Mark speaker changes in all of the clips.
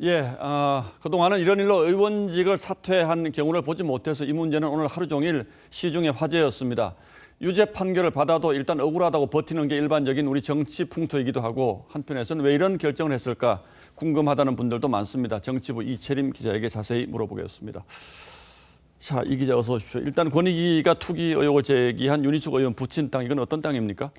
Speaker 1: 예, 그동안은 이런 일로 의원직을 사퇴한 경우를 보지 못해서 이 문제는 오늘 하루 종일 시중의 화제였습니다. 유죄 판결을 받아도 일단 억울하다고 버티는 게 일반적인 우리 정치 풍토이기도 하고 한편에서는 왜 이런 결정을 했을까 궁금하다는 분들도 많습니다. 정치부 이채림 기자에게 자세히 물어보겠습니다. 자, 이 기자 어서 오십시오. 일단 권익위가 투기 의혹을 제기한 윤희숙 의원 부친 땅, 이건 어떤 땅입니까?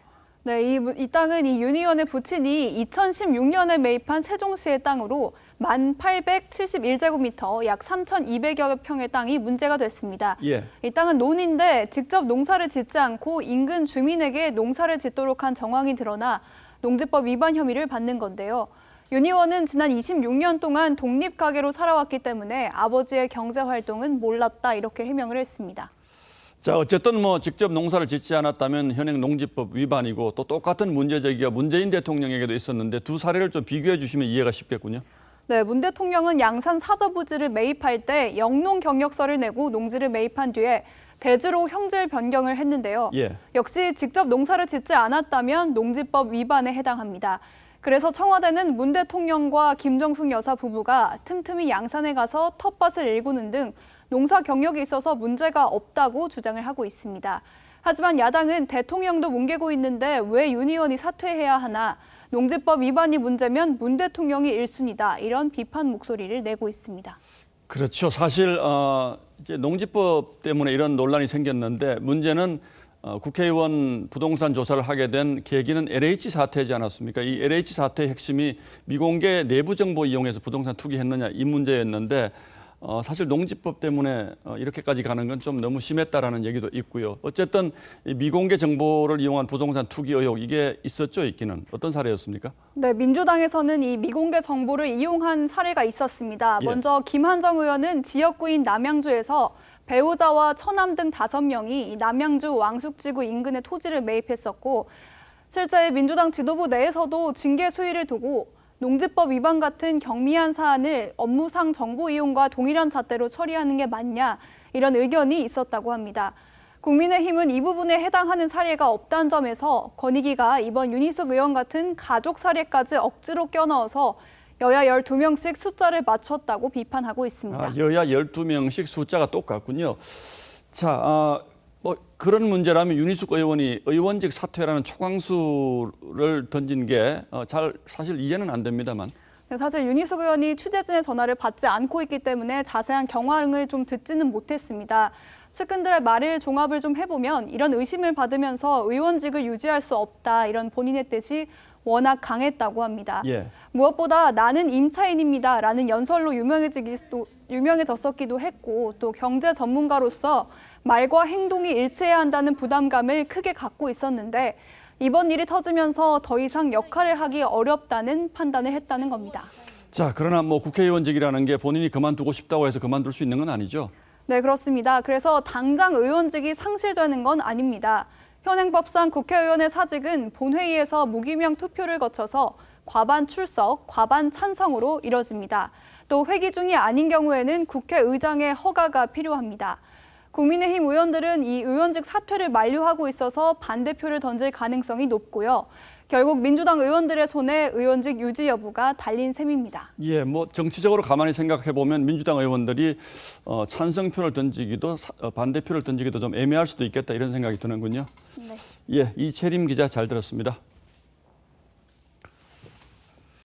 Speaker 2: 네, 이 땅은 이 윤 의원의 부친이 2016년에 매입한 세종시의 땅으로 1,871제곱미터, 약 3,200여 평의 땅이 문제가 됐습니다.
Speaker 1: 예.
Speaker 2: 이 땅은 논인데 직접 농사를 짓지 않고 인근 주민에게 농사를 짓도록 한 정황이 드러나 농지법 위반 혐의를 받는 건데요. 윤 의원은 지난 26년 동안 독립가게로 살아왔기 때문에 아버지의 경제활동은 몰랐다, 이렇게 해명을 했습니다.
Speaker 1: 자, 어쨌든 직접 농사를 짓지 않았다면 현행 농지법 위반이고 또 똑같은 문제 제기가 문재인 대통령에게도 있었는데 두 사례를 좀 비교해 주시면 이해가 쉽겠군요.
Speaker 2: 네, 문 대통령은 양산 사저부지를 매입할 때 영농 경력서를 내고 농지를 매입한 뒤에 대지로 형질 변경을 했는데요.
Speaker 1: 예.
Speaker 2: 역시 직접 농사를 짓지 않았다면 농지법 위반에 해당합니다. 그래서 청와대는 문 대통령과 김정숙 여사 부부가 틈틈이 양산에 가서 텃밭을 일구는 등 농사 경력이 있어서 문제가 없다고 주장을 하고 있습니다. 하지만 야당은 대통령도 뭉개고 있는데 왜 윤 의원이 사퇴해야 하나, 농지법 위반이 문제면 문 대통령이 1순위다, 이런 비판 목소리를 내고 있습니다.
Speaker 1: 그렇죠. 사실 이제 농지법 때문에 이런 논란이 생겼는데 문제는 국회의원 부동산 조사를 하게 된 계기는 LH 사태이지 않았습니까? 이 LH 사태의 핵심이 미공개 내부 정보 이용해서 부동산 투기했느냐, 이 문제였는데 사실 농지법 때문에 이렇게까지 가는 건 좀 너무 심했다라는 얘기도 있고요. 어쨌든 이 미공개 정보를 이용한 부동산 투기 의혹, 이게 있었죠, 있기는. 어떤 사례였습니까?
Speaker 2: 네, 민주당에서는 이 미공개 정보를 이용한 사례가 있었습니다.
Speaker 1: 예.
Speaker 2: 먼저 김한정 의원은 지역구인 남양주에서 배우자와 처남 등 5명이 남양주 왕숙지구 인근의 토지를 매입했었고, 실제 민주당 지도부 내에서도 징계 수위를 두고 농지법 위반 같은 경미한 사안을 업무상 정보 이용과 동일한 잣대로 처리하는 게 맞냐, 이런 의견이 있었다고 합니다. 국민의힘은 이 부분에 해당하는 사례가 없다는 점에서 권익위가 이번 윤희숙 의원 같은 가족 사례까지 억지로 껴넣어서 여야 12명씩 숫자를 맞췄다고 비판하고 있습니다.
Speaker 1: 여야 12명씩 숫자가 똑같군요. 자, 그런 문제라면 윤희숙 의원이 의원직 사퇴라는 초강수를 던진 게 사실 이해는 안 됩니다만.
Speaker 2: 사실 윤희숙 의원이 취재진의 전화를 받지 않고 있기 때문에 자세한 경황을 좀 듣지는 못했습니다. 측근들의 말을 종합을 좀 해보면 이런 의심을 받으면서 의원직을 유지할 수 없다, 이런 본인의 뜻이 워낙 강했다고 합니다.
Speaker 1: 예.
Speaker 2: 무엇보다 나는 임차인입니다 라는 연설로 유명해졌었기도 했고, 또 경제 전문가로서 말과 행동이 일치해야 한다는 부담감을 크게 갖고 있었는데 이번 일이 터지면서 더 이상 역할을 하기 어렵다는 판단을 했다는 겁니다.
Speaker 1: 자, 그러나 국회의원직이라는 게 본인이 그만두고 싶다고 해서 그만둘 수 있는 건 아니죠?
Speaker 2: 네, 그렇습니다. 그래서 당장 의원직이 상실되는 건 아닙니다. 현행법상 국회의원의 사직은 본회의에서 무기명 투표를 거쳐서 과반 출석, 과반 찬성으로 이뤄집니다. 또 회기 중이 아닌 경우에는 국회의장의 허가가 필요합니다. 국민의힘 의원들은 이 의원직 사퇴를 만류하고 있어서 반대표를 던질 가능성이 높고요. 결국 민주당 의원들의 손에 의원직 유지 여부가 달린 셈입니다.
Speaker 1: 예, 정치적으로 가만히 생각해 보면 민주당 의원들이 찬성표를 던지기도 반대표를 던지기도 좀 애매할 수도 있겠다, 이런 생각이 드는군요.
Speaker 2: 네.
Speaker 1: 예, 이채림 기자 잘 들었습니다.